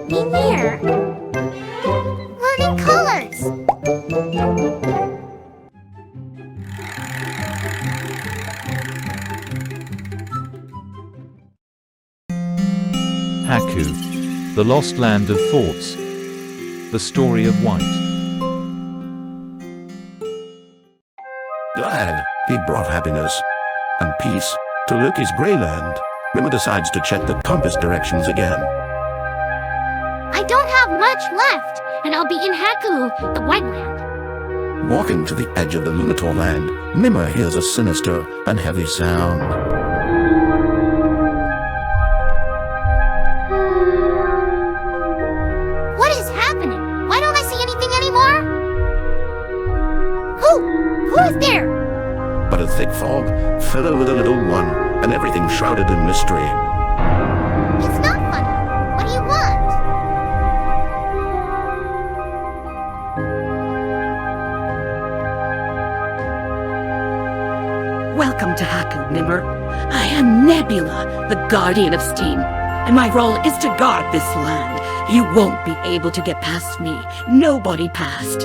Mimir! Learning colors! Haku, the lost land of thoughts. The story of White. Glad he brought happiness and peace to Loki's grey land. Mimir decides to check the compass directions again. I don't have much left, and I'll be in Haku, the White Land. Walking to the edge of the Lunator land, Mimir hears a sinister and heavy sound. What is happening? Why don't I see anything anymore? Who is there? But a thick fog fell over the little one, and everything shrouded in mystery. It's not funny. What do you want? Welcome to Haku, Mimir. I am Nebula, the Guardian of Steam, and my role is to guard this land. You won't be able to get past me. Nobody passed.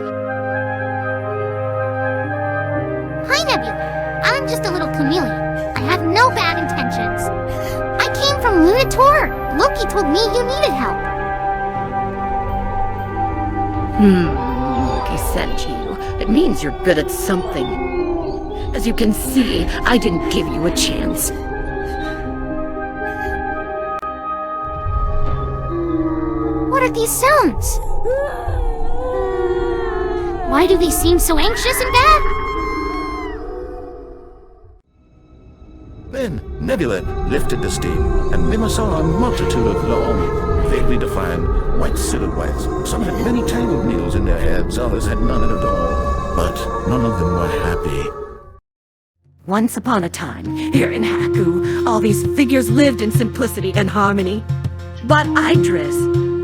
Hi, Nebula. I'm just a little chameleon. I have no bad intentions. I came from Lunator. Loki told me you needed help. Loki sent you. It means you're good at something. As you can see, I didn't give you a chance. What are these sounds? Why do they seem so anxious and bad? Then Nebula lifted the steam, and Mimir saw a multitude of long, vaguely defined white silhouettes. Some had many tangled needles in their heads, others had none at all. But none of them were happy. Once upon a time, here in Haku, all these figures lived in simplicity and harmony. But Idris,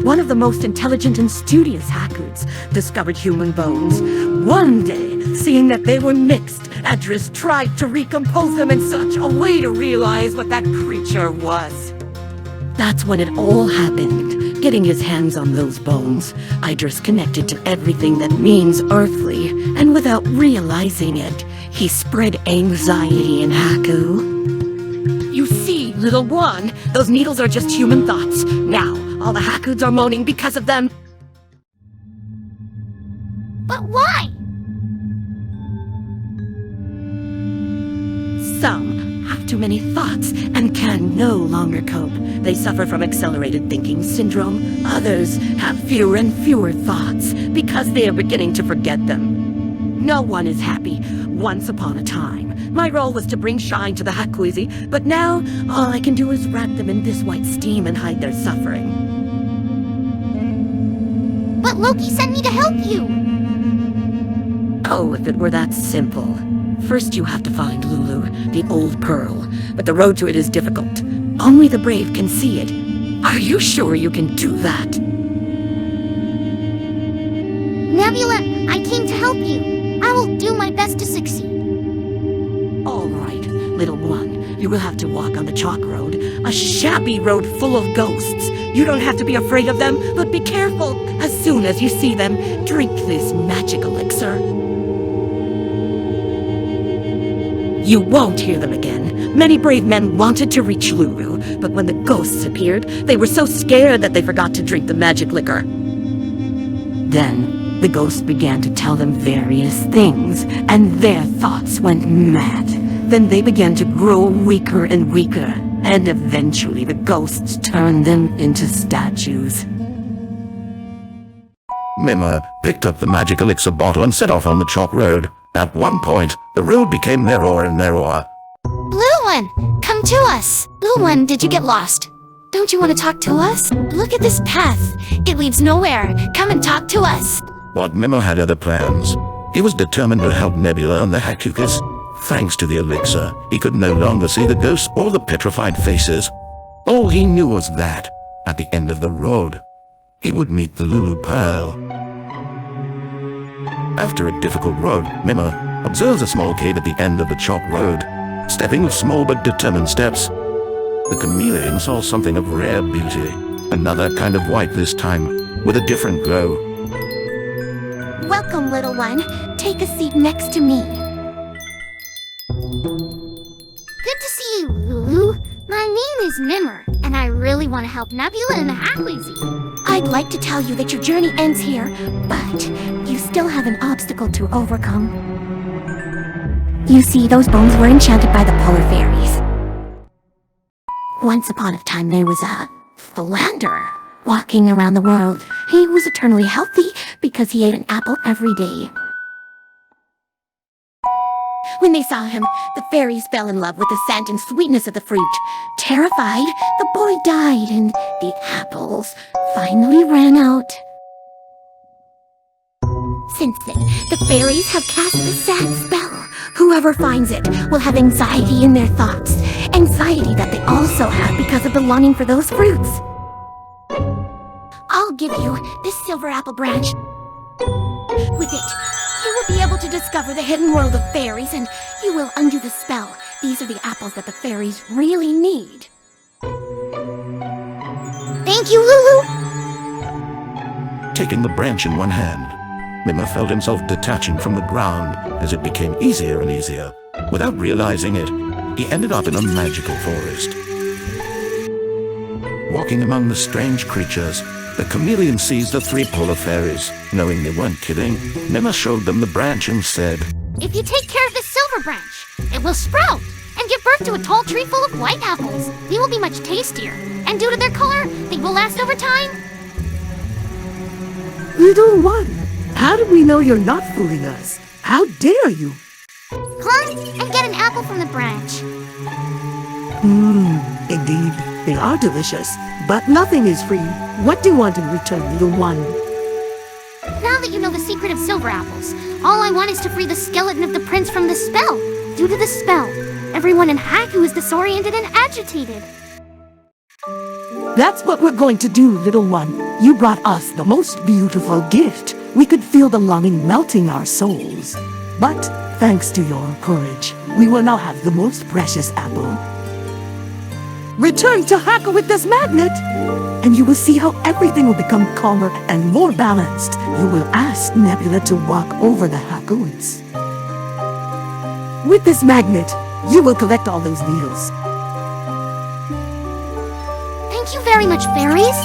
one of the most intelligent and studious Hakuds, discovered human bones. One day, seeing that they were mixed, Idris tried to recompose them in such a way to realize what that creature was. That's when it all happened. Getting his hands on those bones, Idris connected to everything that means earthly, and without realizing it, he spread anxiety in Haku. You see, little one, those needles are just human thoughts. Now, all the Hakuds are moaning because of them. But why? Some have too many thoughts and can no longer cope. They suffer from accelerated thinking syndrome. Others have fewer and fewer thoughts because they are beginning to forget them. No one is happy. Once upon a time, my role was to bring shine to the Hakuizi, but now all I can do is wrap them in this white steam and hide their suffering. But Loki sent me to help you. Oh, if it were that simple. First you have to find Lulu, the old pearl, but the road to it is difficult. Only the brave can see it. Are you sure you can do that? Nebula, I came to help you. I will do my best to succeed. All right, little one. You will have to walk on the chalk road, a shabby road full of ghosts. You don't have to be afraid of them, but be careful. As soon as you see them, drink this magic elixir. You won't hear them again. Many brave men wanted to reach Lulu, but when the ghosts appeared, they were so scared that they forgot to drink the magic liquor. Then, the ghosts began to tell them various things, and their thoughts went mad. Then they began to grow weaker and weaker, and eventually the ghosts turned them into statues. Mimir picked up the magic elixir bottle and set off on the chalk road. At one point, the road became narrower and narrower. Blue one, come to us. Blue one, did you get lost? Don't you want to talk to us? Look at this path. It leads nowhere. Come and talk to us. But Mimir had other plans. He was determined to help Nebula and the Hakukas. Thanks to the elixir, he could no longer see the ghosts or the petrified faces. All he knew was that, at the end of the road, he would meet the Lulu Pearl. After a difficult road, Mimir observes a small cave at the end of the chalk road. Stepping with small but determined steps, The chameleon saw something of rare beauty. Another kind of white this time, with a different glow. Welcome, little one. Take a seat next to me. Good to see you, Lulu. My name is Mimir, and I really want to help Nebula and Haku. I'd like to tell you that your journey ends here, but you still have an obstacle to overcome. You see, those bones were enchanted by the polar fairies. Once upon a time, there was a philanderer walking around the world. He was eternally healthy because he ate an apple every day. When they saw him, the fairies fell in love with the scent and sweetness of the fruit. Terrified, the boy died and the apples finally ran out. Since then, the fairies have cast a sad spell. Whoever finds it will have anxiety in their thoughts. Anxiety that they also have because of the longing for those fruits. I'll give you this silver apple branch. With it, you will be able to discover the hidden world of fairies, and you will undo the spell. These are the apples that the fairies really need. Thank you, Lulu! Taking the branch in one hand, Mimir felt himself detaching from the ground as it became easier and easier. Without realizing it, he ended up in a magical forest. Walking among the strange creatures, the chameleon sees the three polar fairies. Knowing they weren't kidding, Mimir showed them the branch and said, If you take care of this silver branch, it will sprout and give birth to a tall tree full of white apples. They will be much tastier, and due to their color, they will last over time. Little one, how do we know you're not fooling us? How dare you? Climb and get an apple from the branch. Indeed, they are delicious, but nothing is free. What do you want in return, little one? Now that you know the secret of silver apples, all I want is to free the skeleton of the prince from the spell. Due to the spell, everyone in Haku is disoriented and agitated. That's what we're going to do, little one. You brought us the most beautiful gift. We could feel the longing melting our souls. But thanks to your courage, we will now have the most precious apple. Return to Haku with this magnet, and you will see how everything will become calmer and more balanced. You will ask Nebula to walk over the Hakuids. With this magnet, you will collect all those needles. Thank you very much, fairies.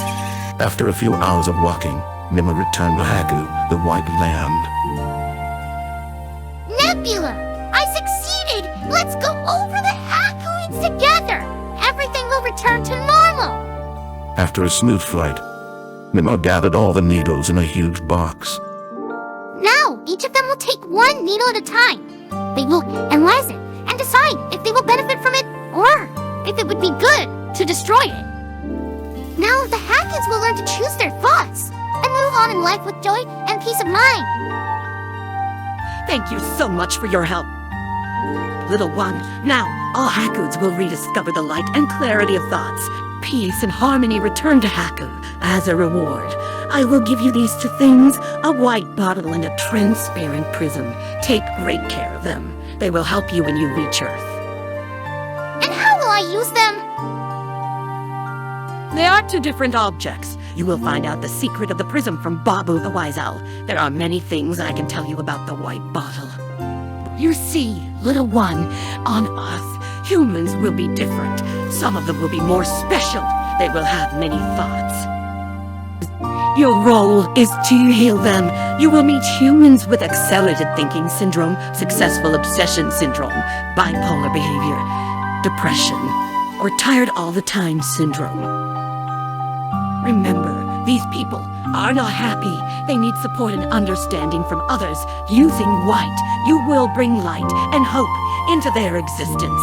After a few hours of walking, Mimir returned to Haku, the White Land. Nebula, I succeeded! Let's go over the Hakuids together! Everything will return to normal! After a smooth flight, Mimir gathered all the needles in a huge box. Now, each of them will take one needle at a time. They will analyze it and decide if they will benefit from it or if it would be good to destroy it. Now, the Hakids will learn to choose their thoughts and move on in life with joy and peace of mind. Thank you so much for your help. Little one, now all Hakuds will rediscover the light and clarity of thoughts. Peace and harmony return to Haku. As a reward, I will give you these two things, a white bottle and a transparent prism. Take great care of them. They will help you when you reach Earth. And how will I use them? They are two different objects. You will find out the secret of the prism from Babu the Wise Owl. There are many things I can tell you about the white bottle. You see, little one, on Earth, humans will be different. Some of them will be more special. They will have many thoughts. Your role is to heal them. You will meet humans with accelerated thinking syndrome, successful obsession syndrome, bipolar behavior, depression, or tired all the time syndrome. Remember, these people are not happy. They need support and understanding from others. Using white, you will bring light and hope into their existence.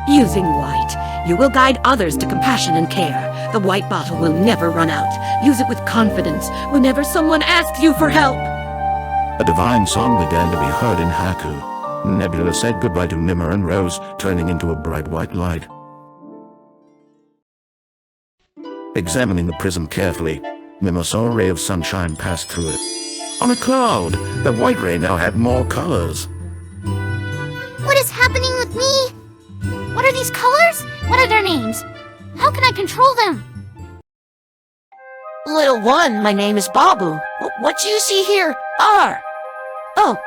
Using white, you will guide others to compassion and care. The white bottle will never run out. Use it with confidence whenever someone asks you for help. A divine song began to be heard in Haku. Nebula said goodbye to Mimir and rose, turning into a bright white light. Examining the prism carefully, Mimir saw a ray of sunshine pass through it. On a cloud, the white ray now had more colors. What is happening with me? What are these colors? What are their names? How can I control them? Little one, my name is Babu. What you see here are O,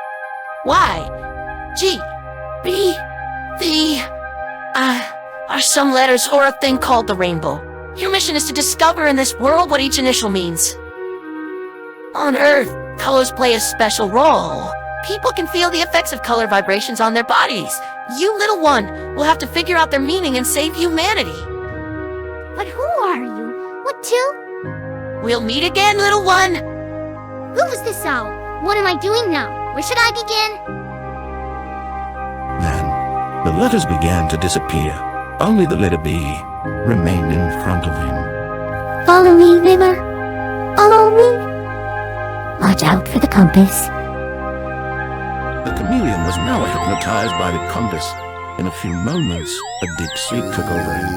Y, G, B, V, are some letters or a thing called the rainbow. Your mission is to discover in this world what each initial means. On Earth, colors play a special role. People can feel the effects of color vibrations on their bodies. You, little one, will have to figure out their meaning and save humanity. But who are you? What to? We'll meet again, little one. Who is this owl? What am I doing now? Where should I begin? Then, the letters began to disappear. Only the letter B remained in front of him. Follow me, Mimir. Follow me. Watch out for the compass. The chameleon was now hypnotized by the compass. In a few moments, a deep sleep took over him.